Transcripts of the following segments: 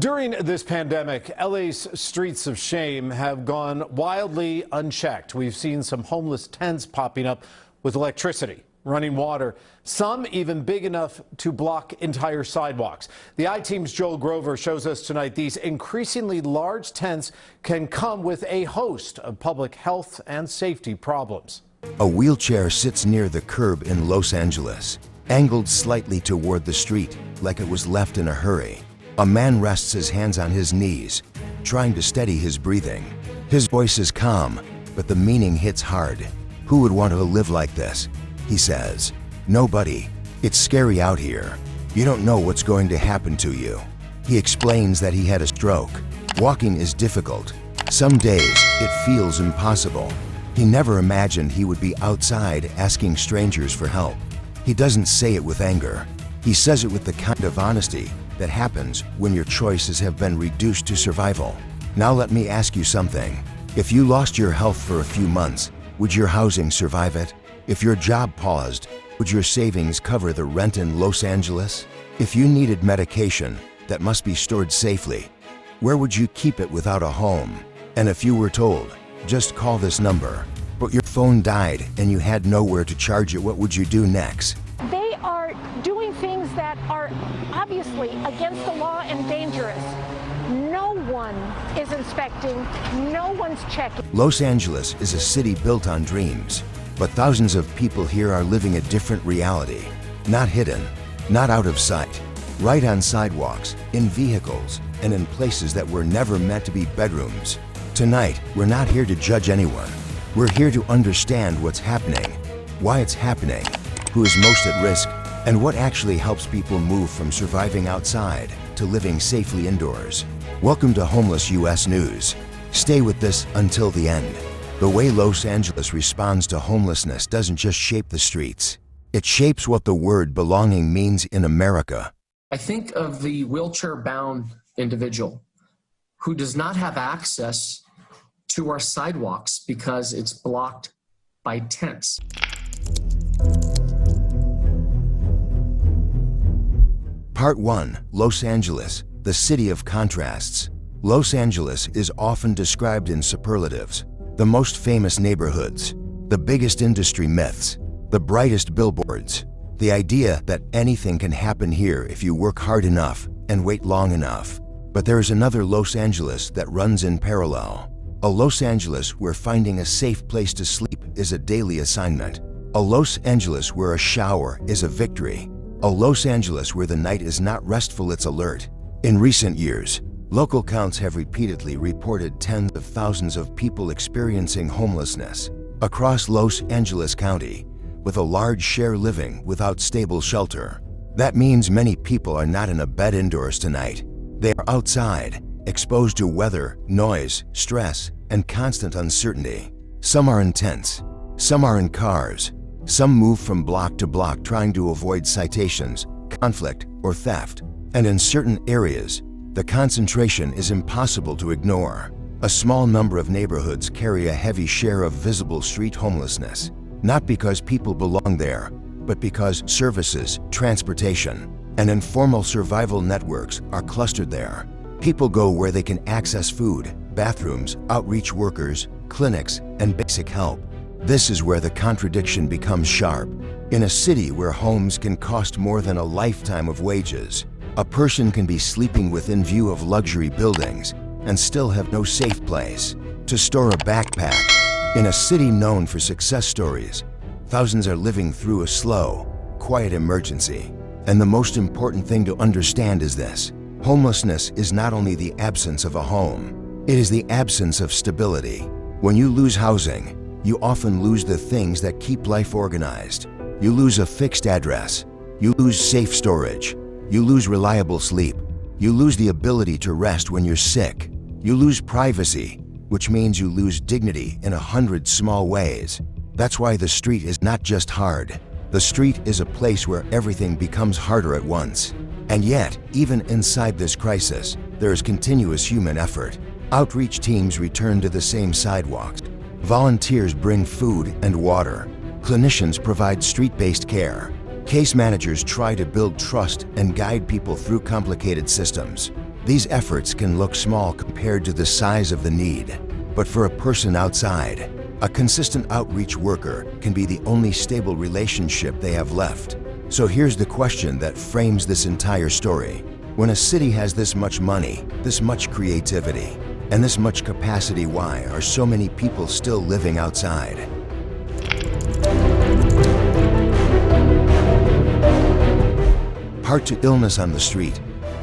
During this pandemic, LA's streets of shame have gone wildly unchecked. We've seen some homeless tents popping up with electricity, running water, some even big enough to block entire sidewalks. The I-Team's Joel Grover shows us tonight these increasingly large tents can come with a host of public health and safety problems. A wheelchair sits near the curb in Los Angeles, angled slightly toward the street like it was left in a hurry. A man rests his hands on his knees, trying to steady his breathing. His voice is calm, but the meaning hits hard. Who would want to live like this? He says. Nobody. It's scary out here. You don't know what's going to happen to you. He explains that he had a stroke. Walking is difficult. Some days it feels impossible. He never imagined he would be outside asking strangers for help. He doesn't say it with anger. He says it with the kind of honesty that happens when your choices have been reduced to survival. Now let me ask you something. If you lost your health for a few months, would your housing survive it? If your job paused, would your savings cover the rent in Los Angeles? If you needed medication that must be stored safely, where would you keep it without a home? And if you were told, just call this number, but your phone died and you had nowhere to charge it, what would you do next? They are doing things that are obviously against the law and dangerous. No one is inspecting, no one's checking. Los Angeles is a city built on dreams, but thousands of people here are living a different reality. Not hidden, not out of sight, right on sidewalks, in vehicles, and in places that were never meant to be bedrooms. Tonight, we're not here to judge anyone. We're here to understand what's happening, why it's happening, who is most at risk, and what actually helps people move from surviving outside to living safely indoors. Welcome to Homeless US News. Stay with this until the end. The way Los Angeles responds to homelessness doesn't just shape the streets. It shapes what the word belonging means in America. I think of the wheelchair-bound individual who does not have access to our sidewalks because it's blocked by tents. Part 1. Los Angeles, the city of contrasts. Los Angeles is often described in superlatives. The most famous neighborhoods, the biggest industry myths, the brightest billboards, the idea that anything can happen here if you work hard enough and wait long enough. But there is another Los Angeles that runs in parallel. A Los Angeles where finding a safe place to sleep is a daily assignment. A Los Angeles where a shower is a victory. A Los Angeles where the night is not restful, it's alert. In recent years, local counts have repeatedly reported tens of thousands of people experiencing homelessness across Los Angeles County, with a large share living without stable shelter. That means many people are not in a bed indoors tonight. They are outside, exposed to weather, noise, stress, and constant uncertainty. Some are in tents, some are in cars, some move from block to block trying to avoid citations, conflict, or theft. And in certain areas, the concentration is impossible to ignore. A small number of neighborhoods carry a heavy share of visible street homelessness, not because people belong there, but because services, transportation, and informal survival networks are clustered there. People go where they can access food, bathrooms, outreach workers, clinics, and basic help. This is where the contradiction becomes sharp. In a city where homes can cost more than a lifetime of wages, a person can be sleeping within view of luxury buildings and still have no safe place to store a backpack. In a city known for success stories, thousands are living through a slow, quiet emergency. And the most important thing to understand is this: homelessness is not only the absence of a home, it is the absence of stability. When you lose housing, you often lose the things that keep life organized. You lose a fixed address, you lose safe storage, you lose reliable sleep, you lose the ability to rest when you're sick, you lose privacy, which means you lose dignity in 100 small ways. That's why the street is not just hard. The street is a place where everything becomes harder at once. And yet, even inside this crisis, there is continuous human effort. Outreach teams return to the same sidewalks. Volunteers bring food and water. Clinicians provide street-based care. Case managers try to build trust and guide people through complicated systems. These efforts can look small compared to the size of the need, but for a person outside, a consistent outreach worker can be the only stable relationship they have left. So here's the question that frames this entire story. When a city has this much money, this much creativity, and this much capacity, why are so many people still living outside? Part 2: Illness on the street.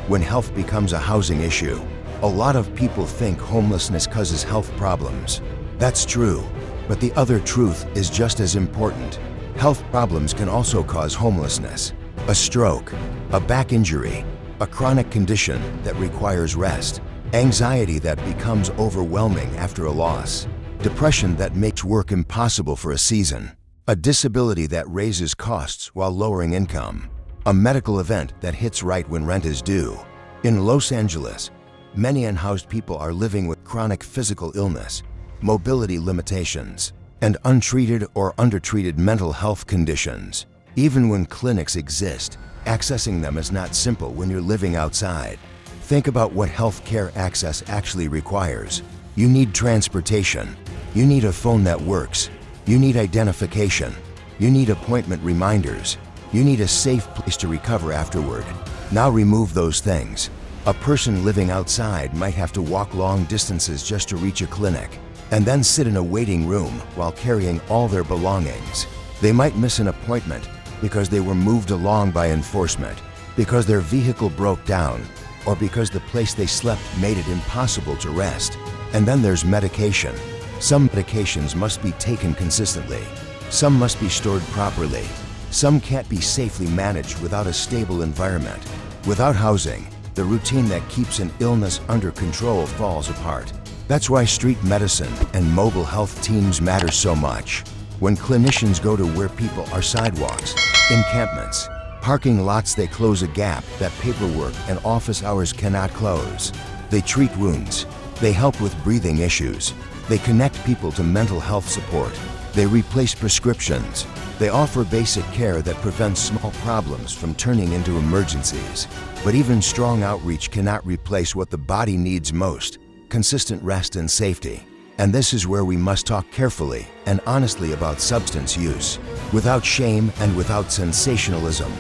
When health becomes a housing issue, a lot of people think homelessness causes health problems. That's true, but the other truth is just as important. Health problems can also cause homelessness. A stroke, a back injury, a chronic condition that requires rest, anxiety that becomes overwhelming after a loss, depression that makes work impossible for a season, a disability that raises costs while lowering income, a medical event that hits right when rent is due. In Los Angeles, many unhoused people are living with chronic physical illness, mobility limitations, and untreated or undertreated mental health conditions. Even when clinics exist, accessing them is not simple when you're living outside. Think about what healthcare access actually requires. You need transportation. You need a phone that works. You need identification. You need appointment reminders. You need a safe place to recover afterward. Now remove those things. A person living outside might have to walk long distances just to reach a clinic, and then sit in a waiting room while carrying all their belongings. They might miss an appointment because they were moved along by enforcement, because their vehicle broke down, or because the place they slept made it impossible to rest. And then there's medication. Some medications must be taken consistently. Some must be stored properly. Some can't be safely managed without a stable environment. Without housing, the routine that keeps an illness under control falls apart. That's why street medicine and mobile health teams matter so much. When clinicians go to where people are: sidewalks, encampments, parking lots, they close a gap that paperwork and office hours cannot close. They treat wounds. They help with breathing issues. They connect people to mental health support. They replace prescriptions. They offer basic care that prevents small problems from turning into emergencies. But even strong outreach cannot replace what the body needs most: consistent rest and safety. And this is where we must talk carefully and honestly about substance use, without shame and without sensationalism.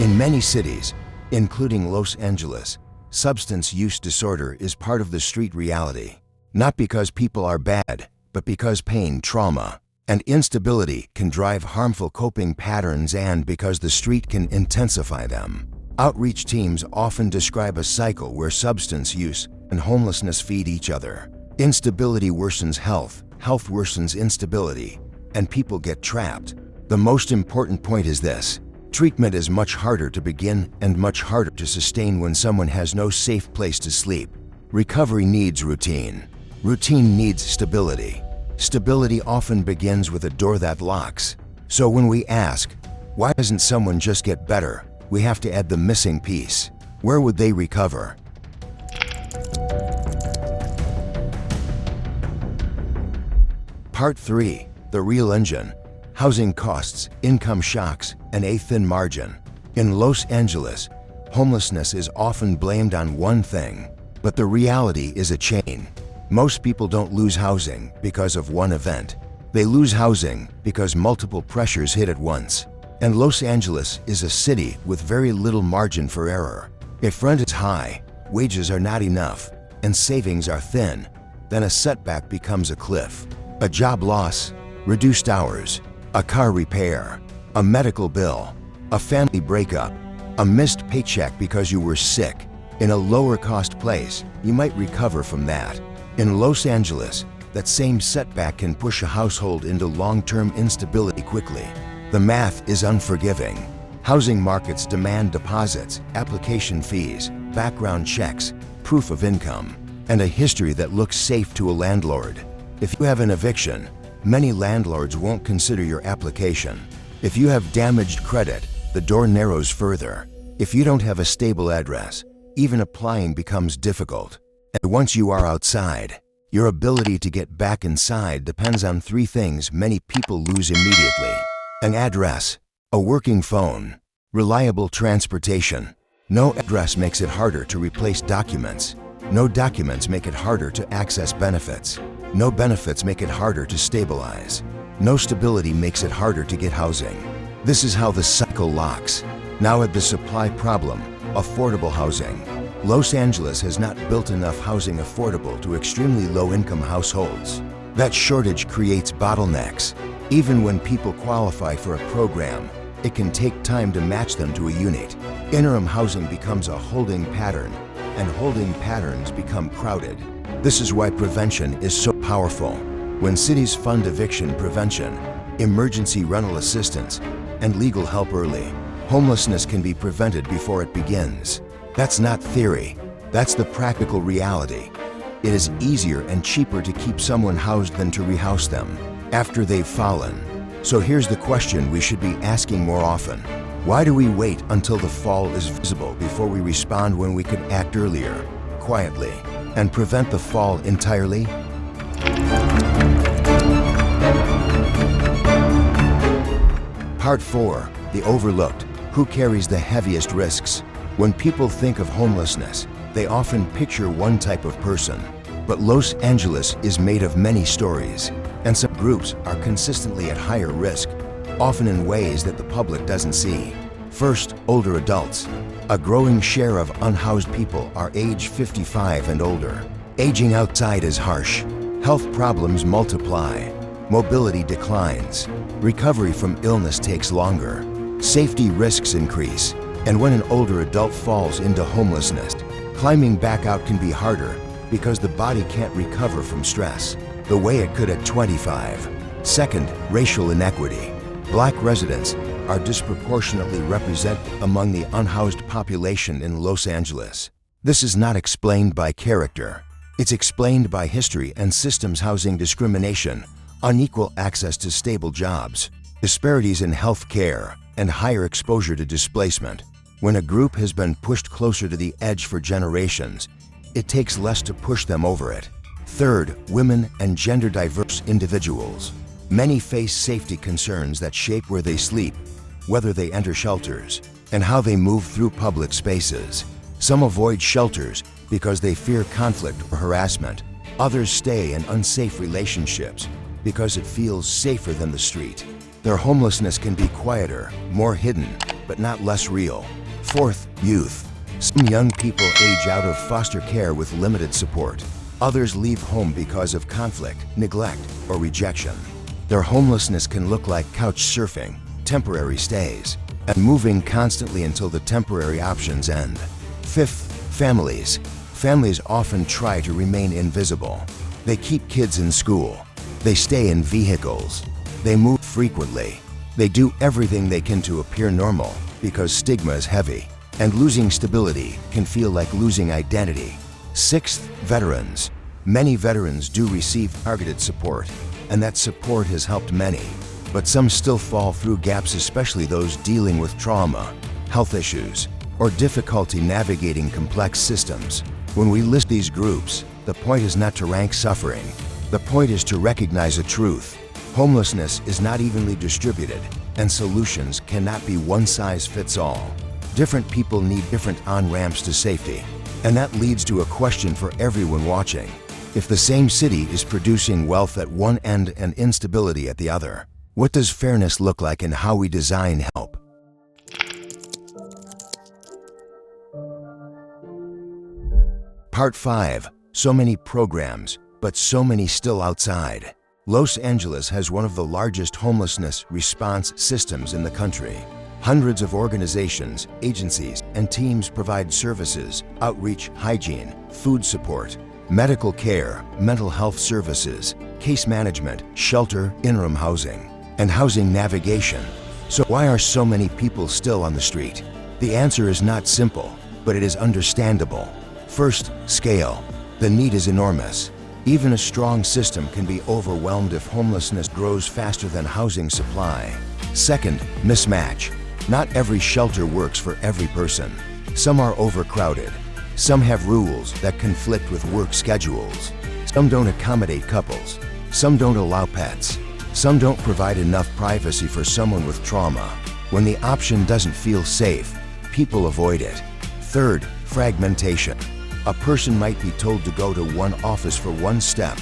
In many cities, including Los Angeles, substance use disorder is part of the street reality. Not because people are bad, but because pain, trauma, and instability can drive harmful coping patterns, and because the street can intensify them. Outreach teams often describe a cycle where substance use and homelessness feed each other. Instability worsens health, health worsens instability, and people get trapped. The most important point is this: treatment is much harder to begin and much harder to sustain when someone has no safe place to sleep. Recovery needs routine. Routine needs stability. Stability often begins with a door that locks. So when we ask, why doesn't someone just get better, we have to add the missing piece. Where would they recover? Part 3: The real engine. Housing costs, income shocks, and a thin margin. In Los Angeles, homelessness is often blamed on one thing, but the reality is a chain. Most people don't lose housing because of one event. They lose housing because multiple pressures hit at once. And Los Angeles is a city with very little margin for error. If rent is high, wages are not enough, and savings are thin, then a setback becomes a cliff. A job loss, reduced hours, a car repair, a medical bill, a family breakup, a missed paycheck because you were sick. In a lower-cost place, you might recover from that. In Los Angeles, that same setback can push a household into long-term instability quickly. The math is unforgiving. Housing markets demand deposits, application fees, background checks, proof of income, and a history that looks safe to a landlord. If you have an eviction, many landlords won't consider your application. If you have damaged credit, the door narrows further. If you don't have a stable address, even applying becomes difficult. And once you are outside, your ability to get back inside depends on 3 things many people lose immediately: an address, a working phone, reliable transportation. No address makes it harder to replace documents. No documents make it harder to access benefits. No benefits make it harder to stabilize. No stability makes it harder to get housing. This is how the cycle locks. Now add the supply problem, affordable housing. Los Angeles has not built enough housing affordable to extremely low-income households. That shortage creates bottlenecks. Even when people qualify for a program, it can take time to match them to a unit. Interim housing becomes a holding pattern, and holding patterns become crowded. This is why prevention is so powerful. When cities fund eviction prevention, emergency rental assistance, and legal help early, homelessness can be prevented before it begins. That's not theory, that's the practical reality. It is easier and cheaper to keep someone housed than to rehouse them after they've fallen. So here's the question we should be asking more often. Why do we wait until the fall is visible before we respond when we could act earlier, quietly, and prevent the fall entirely? Part 4. The overlooked. Who carries the heaviest risks? When people think of homelessness, they often picture one type of person. But Los Angeles is made of many stories, and some groups are consistently at higher risk, often in ways that the public doesn't see. First, older adults. A growing share of unhoused people are age 55 and older. Aging outside is harsh. Health problems multiply. Mobility declines. Recovery from illness takes longer. Safety risks increase. And when an older adult falls into homelessness, climbing back out can be harder because the body can't recover from stress the way it could at 25. Second, racial inequity. Black residents are disproportionately represented among the unhoused population in Los Angeles. This is not explained by character. It's explained by history and systems. Housing discrimination, unequal access to stable jobs, disparities in health care, and higher exposure to displacement. When a group has been pushed closer to the edge for generations, it takes less to push them over it. Third, women and gender-diverse individuals. Many face safety concerns that shape where they sleep, whether they enter shelters, and how they move through public spaces. Some avoid shelters because they fear conflict or harassment. Others stay in unsafe relationships because it feels safer than the street. Their homelessness can be quieter, more hidden, but not less real. Fourth, youth. Some young people age out of foster care with limited support. Others leave home because of conflict, neglect, or rejection. Their homelessness can look like couch surfing, temporary stays, and moving constantly until the temporary options end. Fifth, families. Families often try to remain invisible. They keep kids in school. They stay in vehicles. They move frequently. They do everything they can to appear normal because stigma is heavy, and losing stability can feel like losing identity. Sixth, veterans. Many veterans do receive targeted support, and that support has helped many. But some still fall through gaps, especially those dealing with trauma, health issues, or difficulty navigating complex systems. When we list these groups, the point is not to rank suffering. The point is to recognize a truth. Homelessness is not evenly distributed, and solutions cannot be one size fits all. Different people need different on-ramps to safety, and that leads to a question for everyone watching. If the same city is producing wealth at one end and instability at the other, what does fairness look like in how we design help? Part 5. So many programs, but so many still outside. Los Angeles has one of the largest homelessness response systems in the country. Hundreds of organizations, agencies, and teams provide services, outreach, hygiene, food support, medical care, mental health services, case management, shelter, interim housing, and housing navigation. So why are so many people still on the street? The answer is not simple, but it is understandable. First, scale. The need is enormous. Even a strong system can be overwhelmed if homelessness grows faster than housing supply. Second, mismatch. Not every shelter works for every person. Some are overcrowded. Some have rules that conflict with work schedules. Some don't accommodate couples. Some don't allow pets. Some don't provide enough privacy for someone with trauma. When the option doesn't feel safe, people avoid it. Third, fragmentation. A person might be told to go to one office for one step,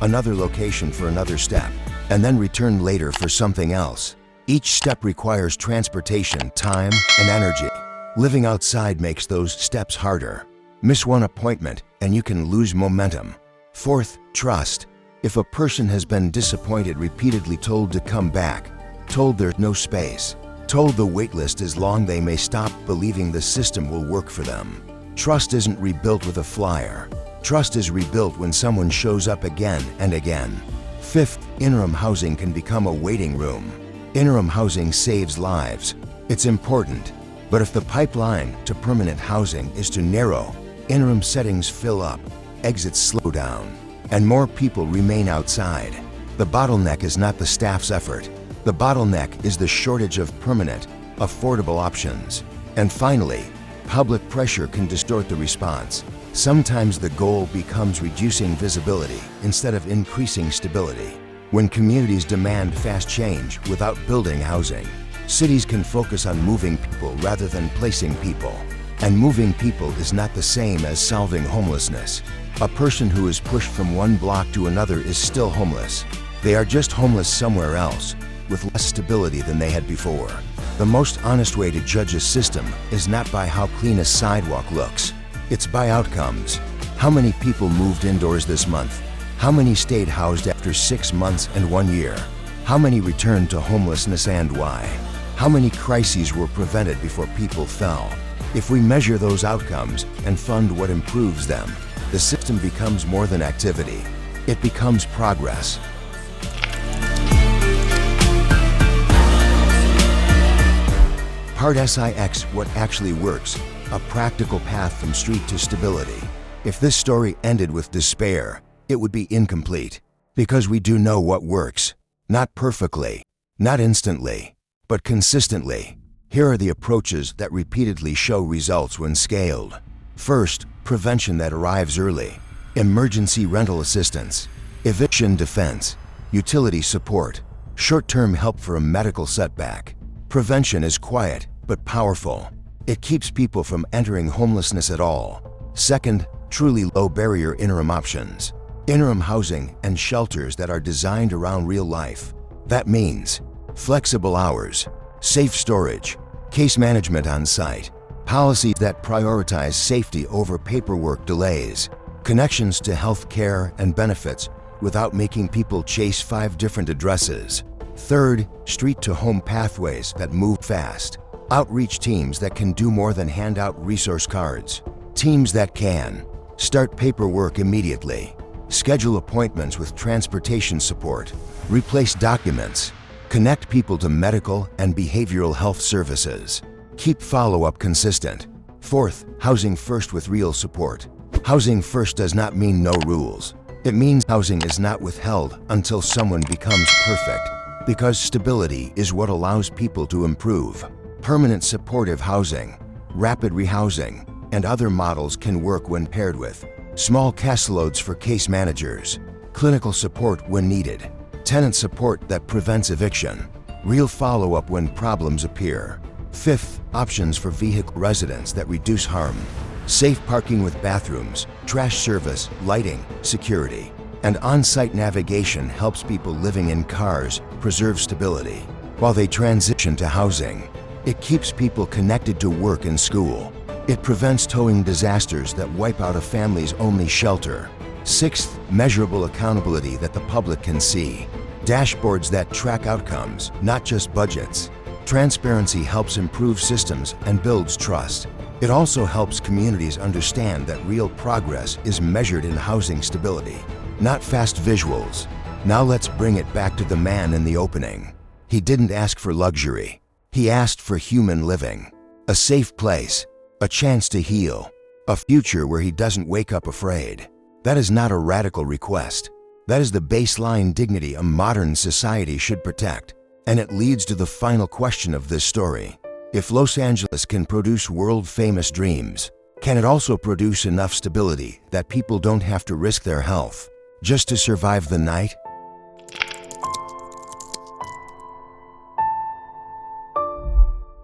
another location for another step, and then return later for something else. Each step requires transportation, time, and energy. Living outside makes those steps harder. Miss one appointment and you can lose momentum. Fourth, trust. If a person has been disappointed, repeatedly told to come back, told there's no space, told the wait list is long, they may stop believing the system will work for them. Trust isn't rebuilt with a flyer. Trust is rebuilt when someone shows up again and again. Fifth, interim housing can become a waiting room. Interim housing saves lives. It's important. But if the pipeline to permanent housing is too narrow, interim settings fill up, exits slow down, and more people remain outside. The bottleneck is not the staff's effort. The bottleneck is the shortage of permanent, affordable options. And finally, public pressure can distort the response. Sometimes the goal becomes reducing visibility instead of increasing stability. When communities demand fast change without building housing, cities can focus on moving people rather than placing people. And moving people is not the same as solving homelessness. A person who is pushed from one block to another is still homeless. They are just homeless somewhere else, with less stability than they had before. The most honest way to judge a system is not by how clean a sidewalk looks. It's by outcomes. How many people moved indoors this month? How many stayed housed after 6 months and 1 year? How many returned to homelessness and why? How many crises were prevented before people fell? If we measure those outcomes and fund what improves them, the system becomes more than activity. It becomes progress. Part SIX, what actually works, a practical path from street to stability. If this story ended with despair, it would be incomplete. Because we do know what works. Not perfectly, not instantly, but consistently. Here are the approaches that repeatedly show results when scaled. First, prevention that arrives early. Emergency rental assistance, eviction defense, utility support, short-term help for a medical setback. Prevention is quiet but powerful. It keeps people from entering homelessness at all. Second, truly low-barrier interim options. Interim housing and shelters that are designed around real life. That means flexible hours, safe storage, case management on site, policies that prioritize safety over paperwork delays, connections to health care and benefits without making people chase 5 different addresses. Third, street-to-home pathways that move fast. Outreach teams that can do more than hand out resource cards. Teams that can start paperwork immediately, schedule appointments with transportation support, replace documents, connect people to medical and behavioral health services. Keep follow-up consistent. Fourth, housing first with real support. Housing first does not mean no rules. It means housing is not withheld until someone becomes perfect, because stability is what allows people to improve. Permanent supportive housing, rapid rehousing, and other models can work when paired with small caseloads for case managers, clinical support when needed, tenant support that prevents eviction, real follow-up when problems appear. Fifth, options for vehicle residents that reduce harm. Safe parking with bathrooms, trash service, lighting, security, and on-site navigation helps people living in cars preserve stability while they transition to housing. It keeps people connected to work and school. It prevents towing disasters that wipe out a family's only shelter. Sixth, measurable accountability that the public can see. Dashboards that track outcomes, not just budgets. Transparency helps improve systems and builds trust. It also helps communities understand that real progress is measured in housing stability, not fast visuals. Now let's bring it back to the man in the opening. He didn't ask for luxury. He asked for human living. A safe place, a chance to heal, a future where he doesn't wake up afraid. That is not a radical request. That is the baseline dignity a modern society should protect. And it leads to the final question of this story. If Los Angeles can produce world-famous dreams, can it also produce enough stability that people don't have to risk their health just to survive the night?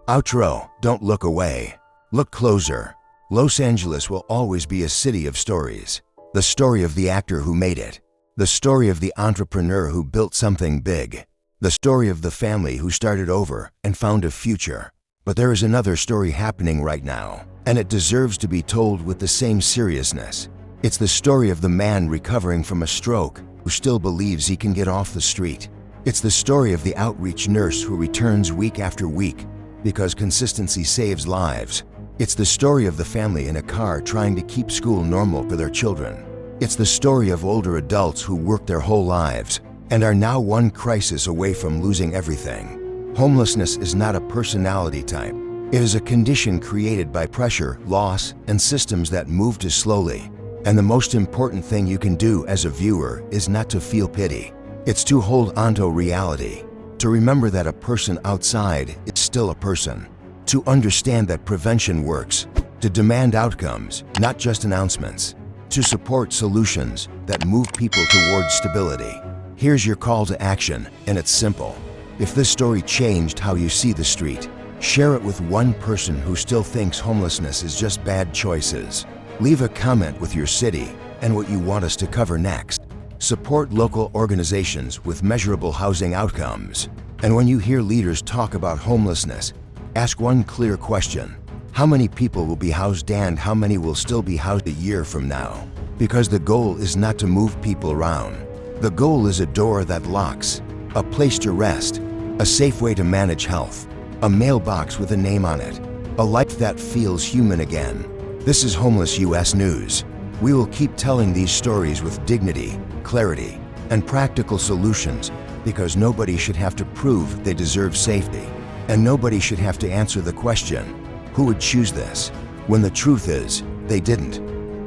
Outro, don't look away. Look closer. Los Angeles will always be a city of stories. The story of the actor who made it. The story of the entrepreneur who built something big. The story of the family who started over and found a future. But there is another story happening right now, and it deserves to be told with the same seriousness. It's the story of the man recovering from a stroke who still believes he can get off the street. It's the story of the outreach nurse who returns week after week because consistency saves lives. It's the story of the family in a car trying to keep school normal for their children. It's the story of older adults who worked their whole lives and are now one crisis away from losing everything. Homelessness is not a personality type. It is a condition created by pressure, loss, and systems that move too slowly. And the most important thing you can do as a viewer is not to feel pity. It's to hold onto reality, to remember that a person outside is still a person, to understand that prevention works, to demand outcomes, not just announcements, to support solutions that move people towards stability. Here's your call to action, and it's simple. If this story changed how you see the street, share it with one person who still thinks homelessness is just bad choices. Leave a comment with your city and what you want us to cover next. Support local organizations with measurable housing outcomes. And when you hear leaders talk about homelessness, ask one clear question. How many people will be housed and how many will still be housed a year from now? Because the goal is not to move people around. The goal is a door that locks, a place to rest, a safe way to manage health, a mailbox with a name on it, a life that feels human again. This is Homeless US News. We will keep telling these stories with dignity, clarity, and practical solutions because nobody should have to prove they deserve safety. And nobody should have to answer the question, who would choose this? When the truth is, they didn't.